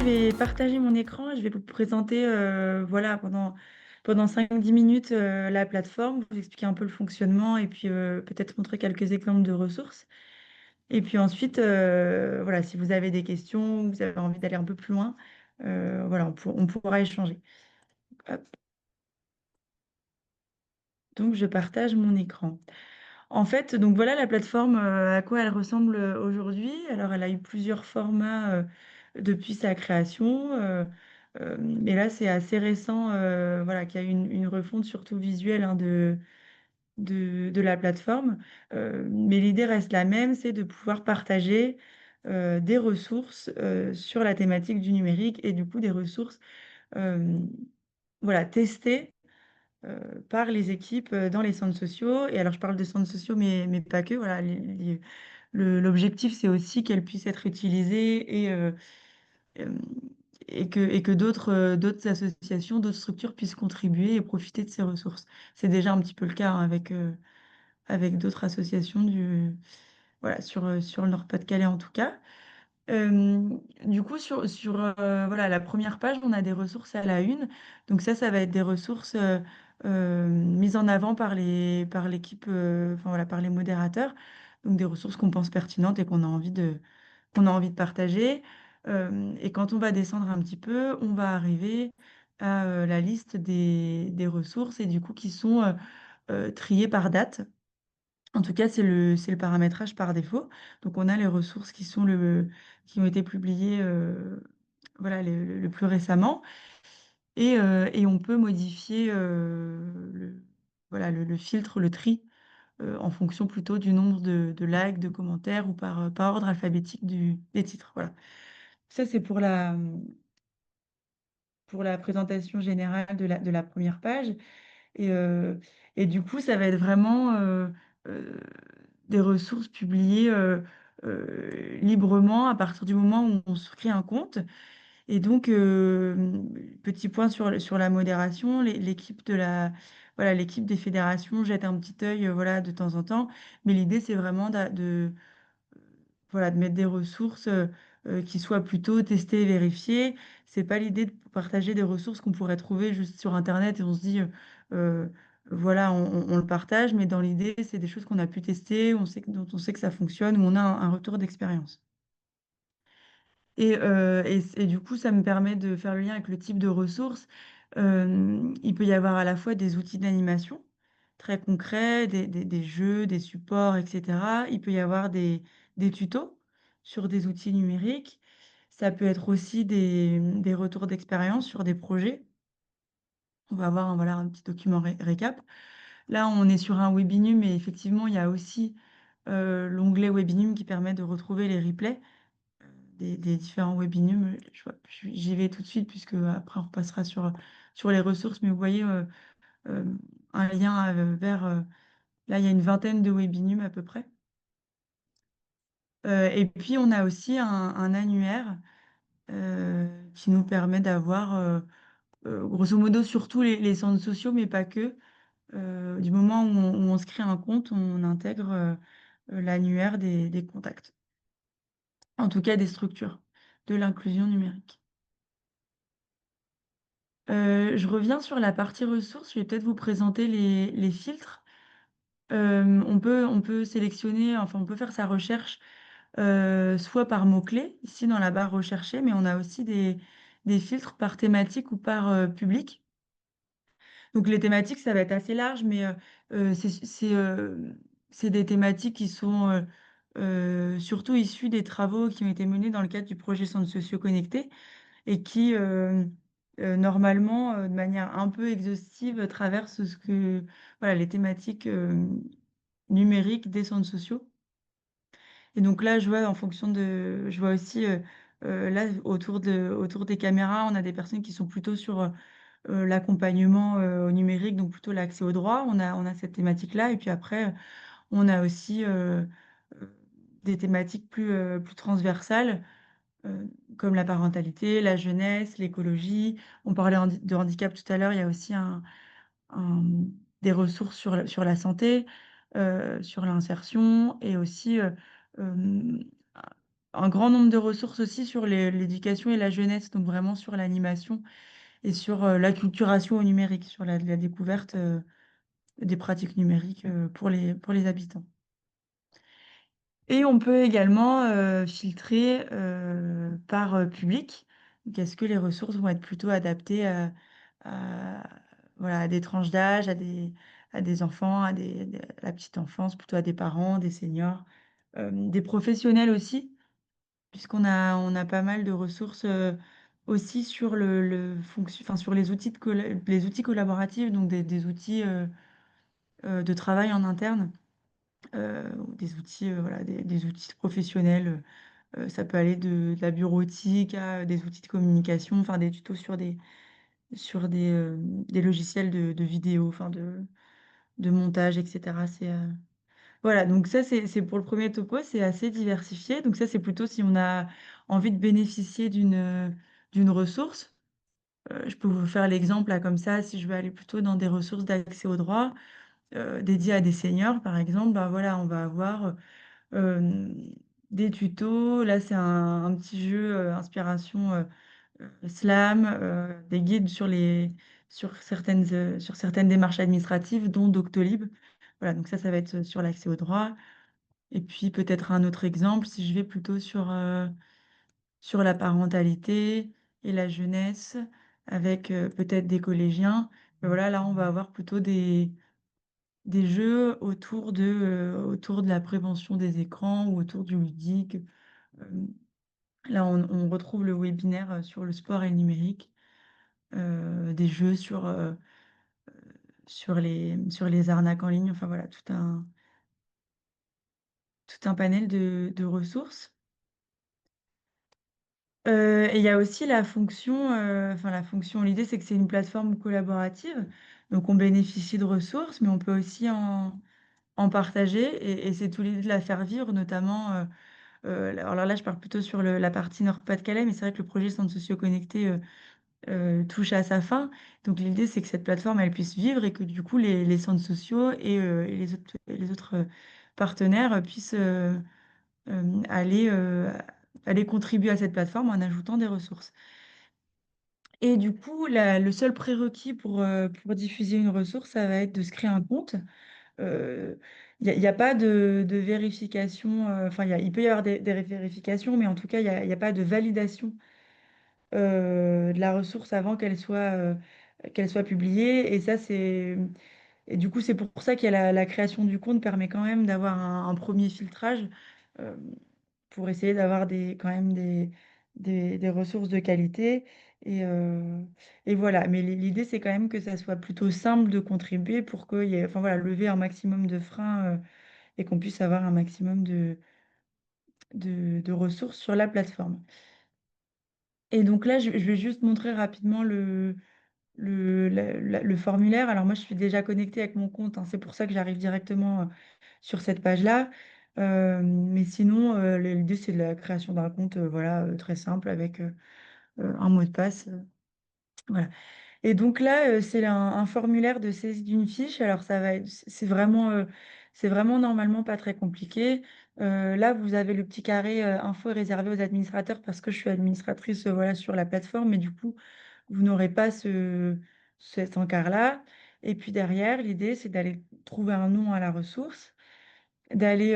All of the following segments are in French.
vais partager mon écran et je vais vous présenter voilà, pendant 5-10 minutes la plateforme, vous expliquer un peu le fonctionnement et puis peut-être montrer quelques exemples de ressources. Et puis ensuite, voilà, si vous avez des questions, ou vous avez envie d'aller un peu plus loin, voilà, on pourra échanger. Hop. Donc, je partage mon écran. En fait, donc voilà la plateforme, à quoi elle ressemble aujourd'hui. Alors, elle a eu plusieurs formats depuis sa création, mais là, c'est assez récent, voilà, qu'il y a eu une refonte surtout visuelle hein, de la plateforme. Mais l'idée reste la même, c'est de pouvoir partager des ressources sur la thématique du numérique et du coup des ressources euh, voilà, testées par les équipes dans les centres sociaux. Et alors, je parle de centres sociaux, mais pas que. Voilà, l'objectif, c'est aussi qu'elles puissent être utilisées euh, et que d'autres associations, d'autres structures puissent contribuer et profiter de ces ressources. C'est déjà un petit peu le cas hein, avec d'autres associations voilà, sur le Nord-Pas-de-Calais en tout cas. Euh, du coup, sur voilà, la première page, on a des ressources à la une. Donc ça va être des ressources mises en avant par l'équipe, enfin, voilà, par les modérateurs. Donc des ressources qu'on pense pertinentes et qu'on a envie de partager. Et quand on va descendre un petit peu, on va arriver à la liste des ressources et du coup qui sont triées par date. En tout cas, c'est le paramétrage par défaut. Donc, on a les ressources qui ont été publiées voilà, le plus récemment. Et on peut modifier voilà, le filtre, le tri, en fonction plutôt du nombre de likes, de commentaires ou par ordre alphabétique des titres. Voilà. Ça, c'est pour la présentation générale de la première page. Et, euh, et du coup, ça va être vraiment euh, des ressources publiées librement à partir du moment où on se crée un compte. Et donc, petit point sur la modération, voilà, l'équipe des fédérations jette un petit œil voilà, de temps en temps. Mais l'idée, c'est vraiment voilà, de mettre des ressources qui soient plutôt testées et vérifiées. C'est pas l'idée de partager des ressources qu'on pourrait trouver juste sur Internet et on se dit, euh, voilà, on le partage, mais dans l'idée, c'est des choses qu'on a pu tester, dont on sait que ça fonctionne, où on a un retour d'expérience. Et du coup, ça me permet de faire le lien avec le type de ressources. Il peut y avoir à la fois des outils d'animation très concrets, des jeux, des supports, etc. Il peut y avoir des tutos sur des outils numériques. Ça peut être aussi des retours d'expérience sur des projets. On va avoir voilà, un petit document récap. Là, on est sur un Webinum, mais effectivement, il y a aussi l'onglet Webinum qui permet de retrouver les replays des différents webinums. J'y vais tout de suite, puisque après on repassera sur les ressources. Mais vous voyez euh, un lien là, il y a une vingtaine de webinums à peu près. Et puis, on a aussi un annuaire qui nous permet d'avoir, grosso modo, surtout les centres sociaux, mais pas que. Du moment où on se crée un compte, on intègre l'annuaire des contacts. En tout cas, des structures de l'inclusion numérique. Je reviens sur la partie ressources. Je vais peut-être vous présenter les filtres. On peut sélectionner, enfin, on peut faire sa recherche soit par mots-clés, ici dans la barre rechercher, mais on a aussi des filtres par thématique ou par public. Donc, les thématiques, ça va être assez large, mais c'est des thématiques qui sont surtout issues des travaux qui ont été menés dans le cadre du projet Centres sociaux connectés et qui, normalement, de manière un peu exhaustive, traverse voilà, les thématiques numériques des centres sociaux. Et donc là, je vois aussi, là, autour des caméras, on a des personnes qui sont plutôt sur l'accompagnement au numérique, donc plutôt l'accès au droit. On a cette thématique-là. Et puis après, on a aussi euh, des thématiques plus transversales euh, comme la parentalité, la jeunesse, l'écologie. On parlait de handicap tout à l'heure, il y a aussi un- des ressources sur la santé, sur l'insertion et aussi euh, un grand nombre de ressources aussi sur l'éducation et la jeunesse, donc vraiment sur l'animation et sur l'acculturation au numérique, sur la découverte des pratiques numériques pour les habitants. Et on peut également filtrer par public. Donc, est-ce que les ressources vont être plutôt adaptées à- voilà, à des tranches d'âge, à des enfants, à la petite enfance, plutôt à des parents, des seniors, des professionnels aussi, on a pas mal de ressources aussi sur enfin, sur les outils, les outils collaboratifs, donc des outils de travail en interne, ou des outils, voilà, des outils professionnels. Ça peut aller de la bureautique à des outils de communication, enfin des tutos sur des logiciels de vidéo, enfin de montage, etc. Voilà, donc ça c'est pour le premier topo, c'est assez diversifié. Donc ça c'est plutôt si on a envie de bénéficier d'une ressource. Je peux vous faire l'exemple là comme ça, si je veux aller plutôt dans des ressources d'accès au droit dédiées à des seniors par exemple, ben voilà, on va avoir euh, des tutos. Là c'est un petit jeu inspiration Slam, des guides sur certaines démarches administratives, dont Doctolib. Voilà, donc ça va être sur l'accès au droit. Et puis peut-être un autre exemple, si je vais plutôt sur la parentalité et la jeunesse, avec peut-être des collégiens. Voilà, là, on va avoir plutôt des jeux autour de la prévention des écrans ou autour du ludique. Euh, Là, on retrouve le webinaire sur le sport et le numérique, des jeux sur les arnaques en ligne. Enfin voilà, tout un panel de ressources. Et il y a aussi la fonction, enfin la fonction, l'idée c'est que c'est une plateforme collaborative, donc on bénéficie de ressources, mais on peut aussi en partager, et c'est tout l'idée de la faire vivre, notamment, alors là je parle plutôt sur la partie Nord-Pas-de-Calais, mais c'est vrai que le projet Centres sociaux connectés touche à sa fin, donc l'idée c'est que cette plateforme elle puisse vivre et que du coup les centres sociaux et les autres partenaires puissent euh, aller, euh, aller contribuer à cette plateforme en ajoutant des ressources. Et du coup, le seul prérequis pour diffuser une ressource, ça va être de se créer un compte. Il y a pas de vérification, enfin, il peut y avoir des vérifications, mais en tout cas, il y a pas de validation de la ressource avant qu'elle soit publiée. Et du coup, c'est pour ça qu'il y a la création du compte permet quand même d'avoir un premier filtrage. euh, pour essayer d'avoir quand même des ressources de qualité. Et, euh, et voilà, mais l'idée, c'est quand même que ça soit plutôt simple de contribuer pour qu'il y ait, enfin voilà, lever un maximum de freins et qu'on puisse avoir un maximum de ressources sur la plateforme. Et donc là, je vais juste montrer rapidement le formulaire. Alors moi, je suis déjà connectée avec mon compte, hein, c'est pour ça que j'arrive directement sur cette page-là. Mais sinon, l'idée, c'est de la création d'un compte voilà, très simple avec un mot de passe. Voilà. Et donc là, c'est un formulaire de saisie d'une fiche. Alors, c'est vraiment normalement pas très compliqué. Là, vous avez le petit carré info est réservé aux administrateurs parce que je suis administratrice voilà, sur la plateforme, mais du coup, vous n'aurez pas cet encart-là. Et puis derrière, l'idée, c'est d'aller trouver un nom à la ressource, d'aller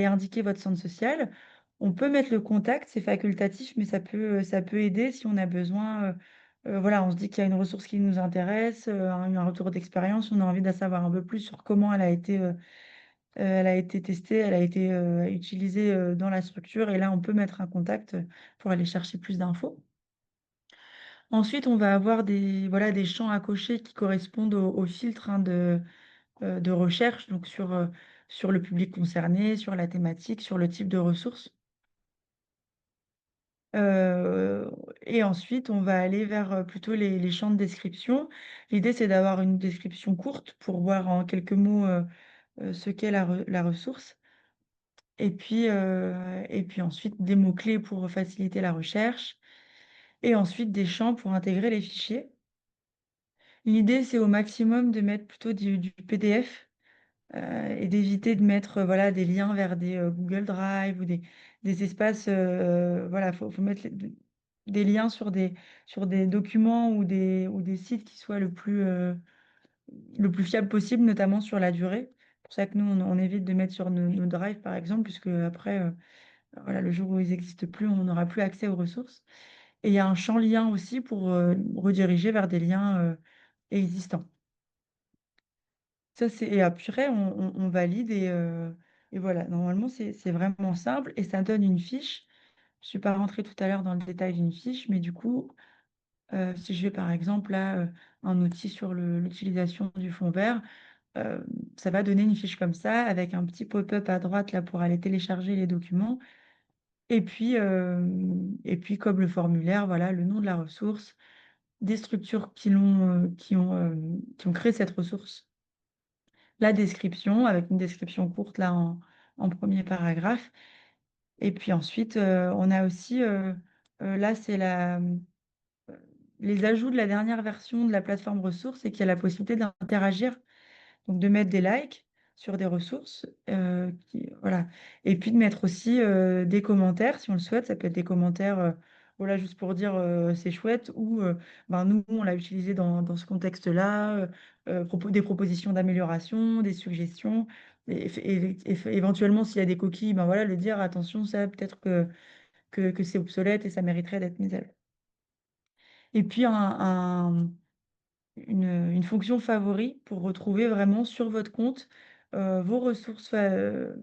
indiquer votre centre social. On peut mettre le contact, c'est facultatif, mais ça peut aider si on a besoin. Voilà, on se dit qu'il y a une ressource qui nous intéresse, un retour d'expérience, on a envie d'en savoir un peu plus sur comment elle a été testée, elle a été utilisée dans la structure, et là, on peut mettre un contact pour aller chercher plus d'infos. Ensuite, on va avoir voilà, des champs à cocher qui correspondent au filtre hein, de recherche, donc sur le public concerné, sur la thématique, sur le type de ressources. Euh, et ensuite, on va aller vers plutôt les champs de description. L'idée, c'est d'avoir une description courte pour voir en quelques mots ce qu'est la ressource. Et puis ensuite, des mots-clés pour faciliter la recherche. Et ensuite, des champs pour intégrer les fichiers. L'idée, c'est au maximum de mettre plutôt du PDF et d'éviter de mettre voilà, des liens vers des Google Drive ou des espaces. Voilà, faut mettre des liens sur des documents ou des sites qui soient le plus fiable possible, notamment sur la durée. C'est pour ça que nous, on évite de mettre sur nos drives, par exemple, puisque après, voilà, le jour où ils n'existent plus, on n'aura plus accès aux ressources. Et il y a un champ lien aussi pour rediriger vers des liens existants. Ça, c'est, et après, on valide et voilà. Normalement, c'est vraiment simple et ça donne une fiche. Je ne suis pas rentrée tout à l'heure dans le détail d'une fiche, mais du coup, si je vais par exemple à un outil sur l'utilisation du fond vert, euh, ça va donner une fiche comme ça avec un petit pop-up à droite là pour aller télécharger les documents. Et puis comme le formulaire, voilà, le nom de la ressource, des structures qui ont créé cette ressource, la description avec une description courte là en premier paragraphe. Et puis ensuite, on a aussi, là, c'est les ajouts de la dernière version de la plateforme ressources et qui a la possibilité d'interagir, donc de mettre des likes sur des ressources, voilà. Et puis de mettre aussi des commentaires si on le souhaite. Ça peut être des commentaires, voilà, juste pour dire c'est chouette ou ben, nous, on l'a utilisé dans ce contexte-là, des propositions d'amélioration, des suggestions. Éventuellement, s'il y a des coquilles, ben voilà, le dire attention, ça peut-être que c'est obsolète et ça mériterait d'être mis à jour. Et puis une fonction favori pour retrouver vraiment sur votre compte vos ressources voilà,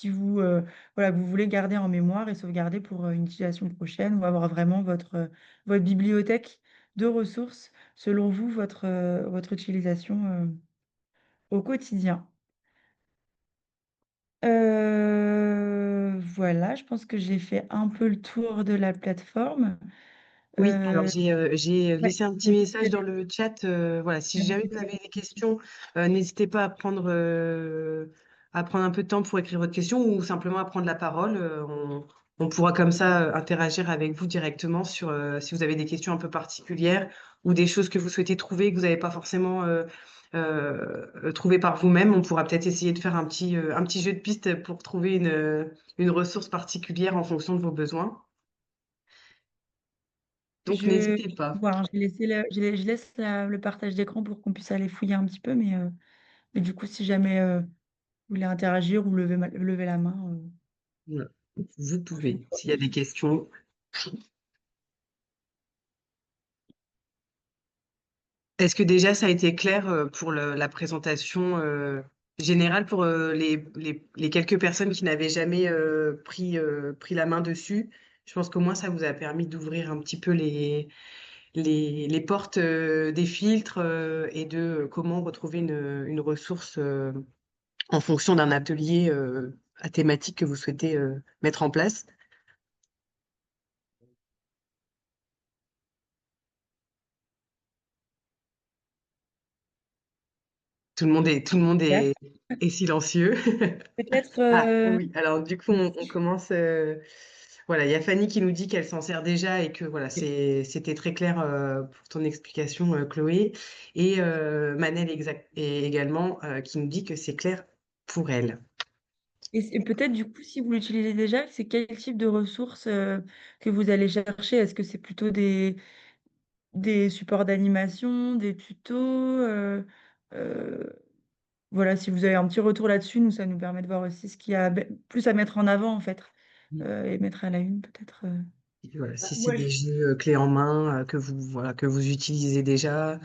que vous voulez garder en mémoire et sauvegarder pour une utilisation prochaine ou avoir vraiment votre bibliothèque de ressources selon vous, votre utilisation au quotidien. Voilà, je pense que j'ai fait un peu le tour de la plateforme. Oui, alors Euh, j'ai ouais, laissé un petit j'ai message posé dans le chat. Voilà, si jamais vous des- avez des questions, n'hésitez pas à prendre un peu de temps pour écrire votre question ou simplement à prendre la parole. On pourra comme ça interagir avec vous directement sur si vous avez des questions un peu particulières ou des choses que vous souhaitez trouver que vous n'avez pas forcément trouvé par vous-même. On pourra peut-être essayer de faire un petit jeu de pistes pour trouver une ressource particulière en fonction de vos besoins. Donc Je, n'hésitez pas. voilà, j'ai laissé je laisse le partage d'écran pour qu'on puisse aller fouiller un petit peu, mais du coup, si jamais vous voulez interagir ou lever la main, Voilà. Vous pouvez, s'il y a des questions. Est-ce que déjà ça a été clair pour la présentation générale pour les quelques personnes qui n'avaient jamais pris la main dessus? Je pense qu'au moins ça vous a permis d'ouvrir un petit peu les portes des filtres et de comment retrouver une ressource en fonction d'un atelier à thématique que vous souhaitez mettre en place. Tout le monde super. est silencieux. Peut-être, Ah oui, alors du coup, on si commence. Voilà, il y a Fanny qui nous dit qu'elle s'en sert déjà et que voilà, c'était très clair pour ton explication, Chloé. Et Manel et également qui nous dit que c'est clair pour elle. et peut-être du coup, si vous l'utilisez déjà, c'est quel type de ressources que vous allez chercher? Est-ce que c'est plutôt des supports d'animation, des tutos? Euh, voilà, si vous avez un petit retour là-dessus, nous, ça nous permet de voir aussi ce qu'il y a plus à mettre en avant, en fait, et mettre à la une, peut-être. Et voilà, si c'est Moi, des jeux clés en main voilà, que vous utilisez déjà.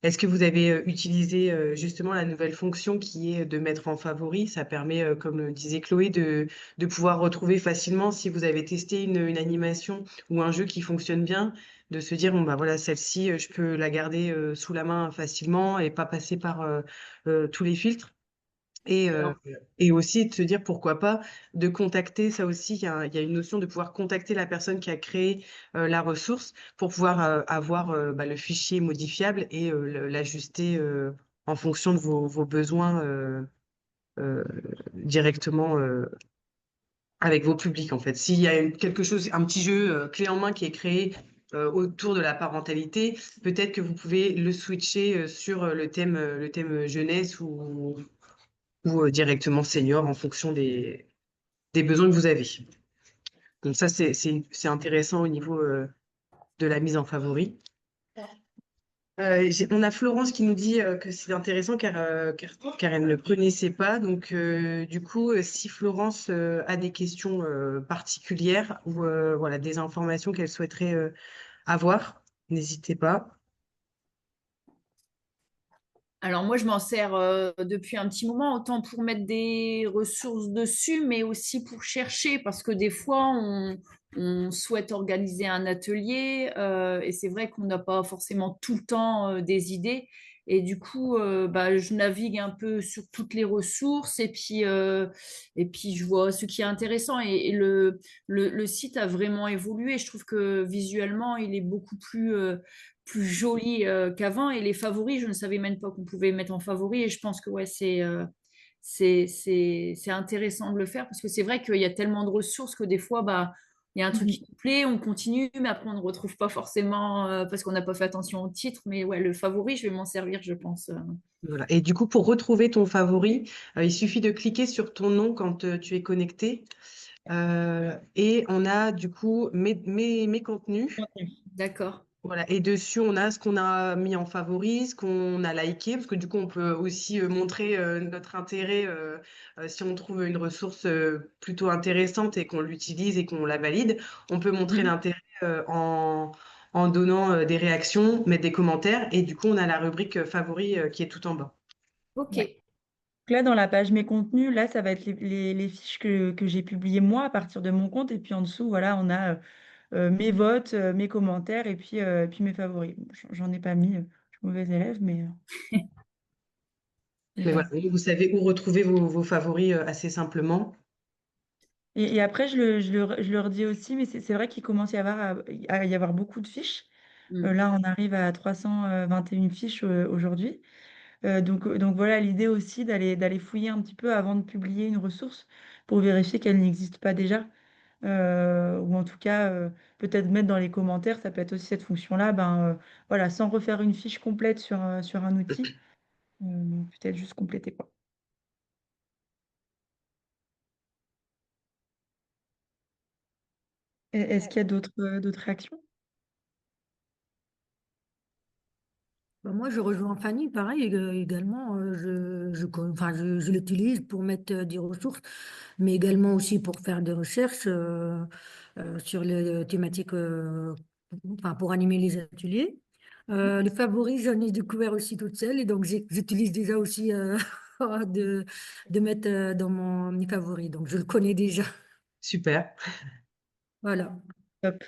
Est-ce que vous avez utilisé justement la nouvelle fonction qui est de mettre en favori? Ça permet, comme le disait Chloé, de pouvoir retrouver facilement si vous avez testé une animation ou un jeu qui fonctionne bien, de se dire, bon, bah voilà, celle-ci, je peux la garder sous la main facilement et pas passer par tous les filtres. Et, et aussi de se dire pourquoi pas de contacter, ça aussi, il y a une notion de pouvoir contacter la personne qui a créé la ressource pour pouvoir avoir bah, le fichier modifiable et l'ajuster en fonction de vos besoins euh, directement avec vos publics en fait. S'il y a quelque chose, un petit jeu clé en main qui est créé autour de la parentalité, peut-être que vous pouvez le switcher sur le thème jeunesse ou directement senior en fonction des besoins que vous avez. Donc ça, c'est intéressant au niveau de la mise en favori. On a Florence qui nous dit que c'est intéressant car elle ne le connaissait pas. Donc, du coup, si Florence a des questions particulières ou voilà, des informations qu'elle souhaiterait avoir, n'hésitez pas. Alors moi, je m'en sers depuis un petit moment, autant pour mettre des ressources dessus, mais aussi pour chercher, parce que des fois, on souhaite organiser un atelier et c'est vrai qu'on n'a pas forcément tout le temps des idées. Et du coup, bah, je navigue un peu sur toutes les ressources et puis je vois ce qui est intéressant. Et le site a vraiment évolué. Je trouve que visuellement, il est beaucoup plus joli qu'avant. Et les favoris, je ne savais même pas qu'on pouvait mettre en favoris. Et je pense que ouais, c'est intéressant de le faire parce que c'est vrai qu'il y a tellement de ressources que des fois, bah, il y a un truc Mhm. qui nous plaît, on continue, mais après on ne retrouve pas forcément parce qu'on n'a pas fait attention au titre. Mais ouais, le favori, je vais m'en servir, je pense. Voilà. Et du coup, pour retrouver ton favori, il suffit de cliquer sur ton nom quand tu es connecté. Et on a du coup mes contenus. D'accord. Voilà, et dessus, on a ce qu'on a mis en favori, ce qu'on a liké, parce que du coup, on peut aussi montrer notre intérêt si on trouve une ressource plutôt intéressante et qu'on l'utilise et qu'on la valide. On peut montrer Mhm. l'intérêt en donnant des réactions, mettre des commentaires, et du coup, on a la rubrique favori qui est tout en bas. Ok. Ouais. Donc là, dans la page mes contenus, là, ça va être les fiches que j'ai publiées moi à partir de mon compte. Et puis en dessous, voilà, on a mes votes, mes commentaires et puis mes favoris. Bon, j'en ai pas mis, je suis mauvaise élève, mais Mais voilà. voilà, vous savez où retrouver vos favoris assez simplement. Et après, je leur dis aussi, mais c'est vrai qu'il commence à y avoir beaucoup de fiches. Mm. Là, on arrive à 321 fiches aujourd'hui. Donc voilà, l'idée aussi d'aller fouiller un petit peu avant de publier une ressource pour vérifier qu'elle n'existe pas déjà. Ou en tout cas, peut-être mettre dans les commentaires, ça peut être aussi cette fonction-là, voilà, sans refaire une fiche complète sur un outil, peut-être juste compléter quoi. Est-ce qu'il y a d'autres réactions? Bah, moi, je rejoins Fanny, pareil, également, je l'utilise pour mettre des ressources, mais également aussi pour faire des recherches sur les thématiques, enfin, pour animer les ateliers. Les favoris, j'en ai découvert aussi toute seule, et donc j'utilise déjà aussi de, de mettre dans mes favoris, donc je le connais déjà. Super. Voilà. Top.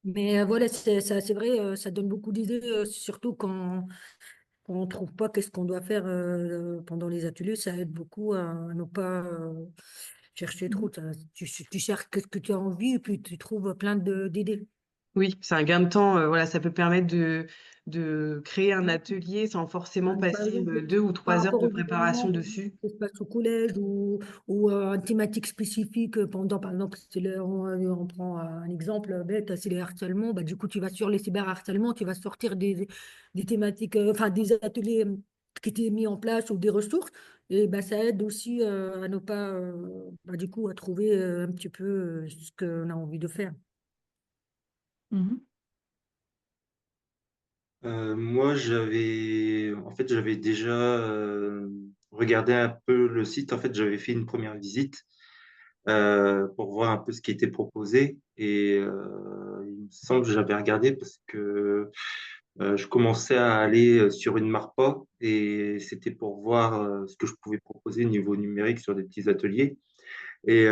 Mais voilà, c'est vrai, ça donne beaucoup d'idées, surtout quand on ne trouve pas qu'est-ce qu'on doit faire pendant les ateliers, ça aide beaucoup à ne pas chercher trop. Tu cherches ce que tu as envie et puis tu trouves plein d'idées. Oui, c'est un gain de temps. Voilà, ça peut permettre de créer un atelier sans forcément Par passer exemple, deux ou par trois heures rapport de aux préparation événements dessus. qui se passent au collège ou une thématique spécifique pendant, par exemple, on prend un exemple bête, c'est les harcèlements, bah, du coup, tu vas sur les cyberharcèlements, tu vas sortir des thématiques, enfin, des ateliers qui étaient mis en place ou des ressources, et bah, ça aide aussi à ne pas, bah, du coup, à trouver un petit peu ce qu'on a envie de faire. Mhm. Moi, j'avais déjà regardé un peu le site. En fait, j'avais fait une première visite pour voir un peu ce qui était proposé. Et il me semble que j'avais regardé parce que je commençais à aller sur une Marpa et c'était pour voir ce que je pouvais proposer au niveau numérique sur des petits ateliers. Et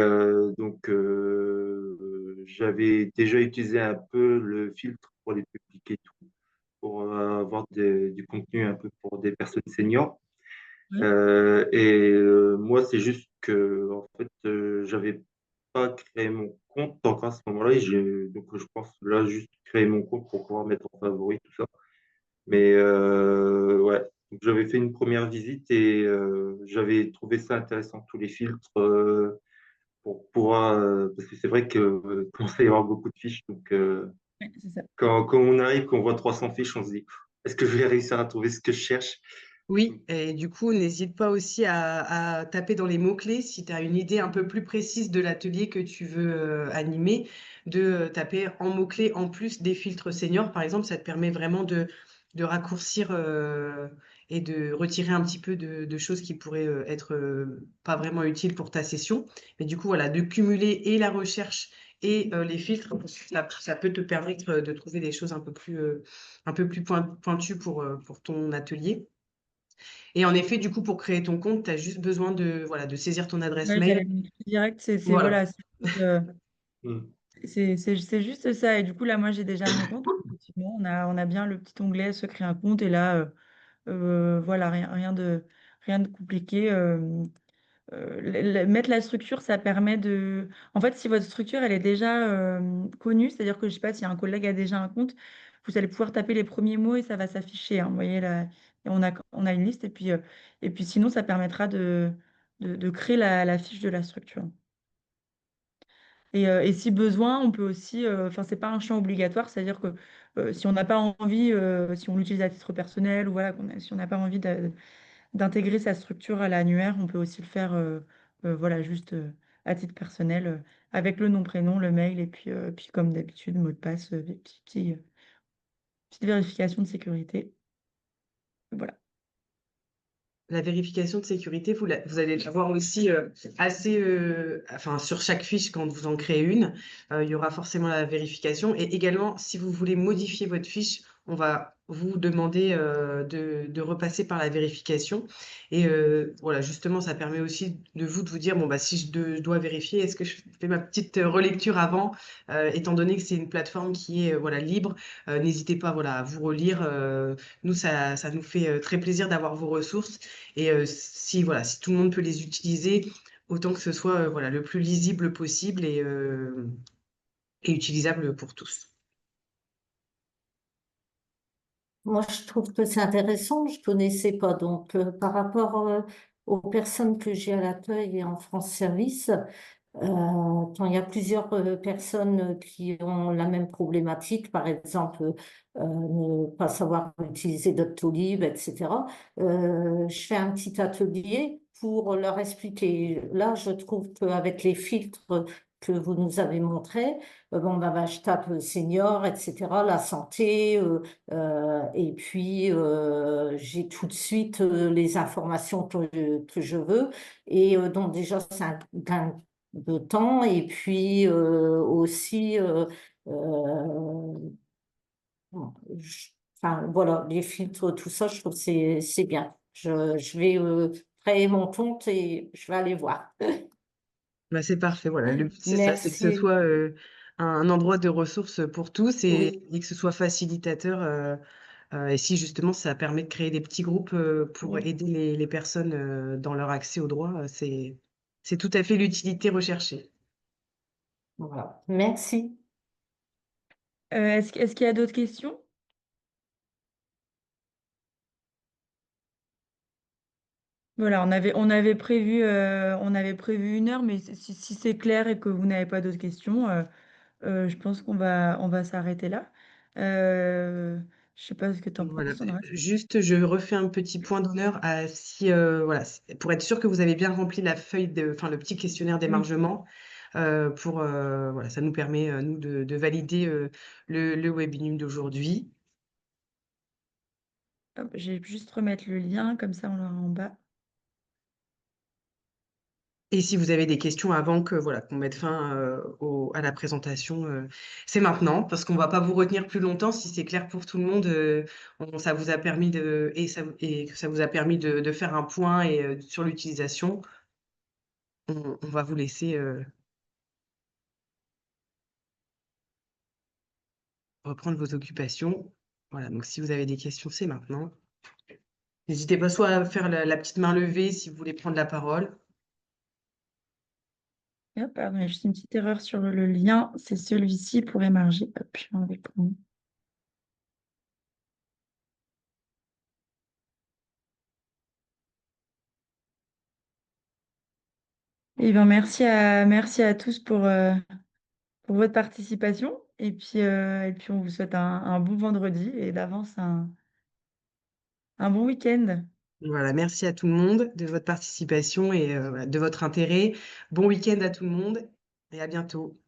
j'avais déjà utilisé un peu le filtre pour les publier pour avoir du contenu un peu pour des personnes seniors. Ouais. Moi, c'est juste que en fait, j'avais pas créé mon compte encore à ce moment-là. Donc, je pense là juste créer mon compte pour pouvoir mettre en favori tout ça. Mais ouais, donc, j'avais fait une première visite et j'avais trouvé ça intéressant tous les filtres pour pouvoir parce que c'est vrai que commence à y avoir beaucoup de fiches. Donc, Ouais, c'est ça. quand on arrive, qu'on voit 300 fiches, on se dit, est-ce que je vais réussir à trouver ce que je cherche? Oui, et du coup, n'hésite pas aussi à taper dans les mots-clés si tu as une idée un peu plus précise de l'atelier que tu veux animer, de taper en mots-clés en plus des filtres seniors, par exemple, ça te permet vraiment de raccourcir et de retirer un petit peu de choses qui pourraient être pas vraiment utiles pour ta session. Mais du coup, voilà, de cumuler et la recherche et les filtres, ça peut te permettre de trouver des choses un peu plus pointues pour ton atelier. Et en effet, du coup, pour créer ton compte, tu as juste besoin voilà, de saisir ton adresse Ouais, mail. j'allais le direct, Voilà. voilà, euh, Mm. c'est juste ça. Et du coup, là, moi, j'ai déjà mon compte. Effectivement, on a bien le petit onglet se créer un compte. Et là, voilà, rien de compliqué. Mettre la structure, ça permet de... En fait, si votre structure, elle est déjà connue, c'est-à-dire que, je sais pas, si un collègue a déjà un compte, vous allez pouvoir taper les premiers mots et ça va s'afficher, hein. Vous voyez, là, et on a une liste. Et puis sinon, ça permettra de créer la fiche de la structure. Et si besoin, on peut aussi, enfin, c'est pas un champ obligatoire, c'est-à-dire que si on n'a pas envie, si on l'utilise à titre personnel ou voilà, si on n'a pas envie d'intégrer sa structure à l'annuaire, on peut aussi le faire, voilà, juste à titre personnel, avec le nom, prénom, le mail, et puis comme d'habitude, mot de passe, des petites vérifications de sécurité. Voilà. La vérification de sécurité, vous allez l'avoir aussi assez, enfin, sur chaque fiche quand vous en créez une, il y aura forcément la vérification. Et également, si vous voulez modifier votre fiche, on va vous demander de repasser par la vérification. Et voilà, justement, ça permet aussi de vous dire, bon, bah, si je dois vérifier, est-ce que je fais ma petite relecture avant, étant donné que c'est une plateforme qui est voilà, libre, n'hésitez pas voilà, à vous relire. Nous, ça nous fait très plaisir d'avoir vos ressources. Et si, voilà, si tout le monde peut les utiliser, autant que ce soit voilà, le plus lisible possible et utilisable pour tous. Moi, je trouve que c'est intéressant. Je connaissais pas. Donc, par rapport aux personnes que j'ai à l'accueil et en France Service, quand il y a plusieurs personnes qui ont la même problématique, par exemple, ne pas savoir utiliser Doctolib, etc., je fais un petit atelier pour leur expliquer. Là, je trouve qu'avec les filtres que vous nous avez montrés, bon, bah, je tape senior, etc., la santé, et puis j'ai tout de suite les informations que je veux. Et donc, déjà, c'est un gain de temps et puis aussi bon, enfin voilà les filtres tout ça je trouve que c'est bien je vais créer mon compte et je vais aller voir. Bah, c'est parfait, voilà. Le but, c'est ça, c'est que ce Merci. soit un endroit de ressources pour tous Oui, et que ce soit facilitateur. Et si justement ça permet de créer des petits groupes pour oui, aider les personnes dans leur accès aux droits, c'est tout à fait l'utilité recherchée. voilà, merci. Est-ce qu'il y a d'autres questions? Voilà, on avait prévu 1 heure, mais si c'est clair et que vous n'avez pas d'autres questions, je pense qu'on va s'arrêter là. Euh, je sais pas ce que tu en penses, Voilà. Sandra. Juste, je refais un petit point d'honneur à si, voilà, pour être sûr que vous avez bien rempli la feuille enfin, le petit questionnaire Oui. d'émargement, voilà, ça nous permet, nous, de valider le webinaire d'aujourd'hui. Hop, je vais juste remettre le lien, comme ça on l'aura en bas. Et si vous avez des questions avant que voilà qu'on mette fin à la présentation, c'est maintenant parce qu'on va pas vous retenir plus longtemps. Si c'est clair pour tout le monde, ça vous a permis et que ça vous a permis de faire un point et sur l'utilisation, on va vous laisser reprendre vos occupations. Voilà, donc si vous avez des questions, c'est maintenant. N'hésitez pas soit à faire la petite main levée si vous voulez prendre la parole. Hop, pardon, il y a juste une petite erreur sur le lien. C'est celui-ci pour émarger. Hop, je vais enlever pour nous. Eh bien, merci à tous pour votre participation. Et puis, on vous souhaite un bon vendredi et d'avance un bon week-end. Voilà, merci à tout le monde de votre participation et voilà, de votre intérêt. Bon week-end à tout le monde et à bientôt.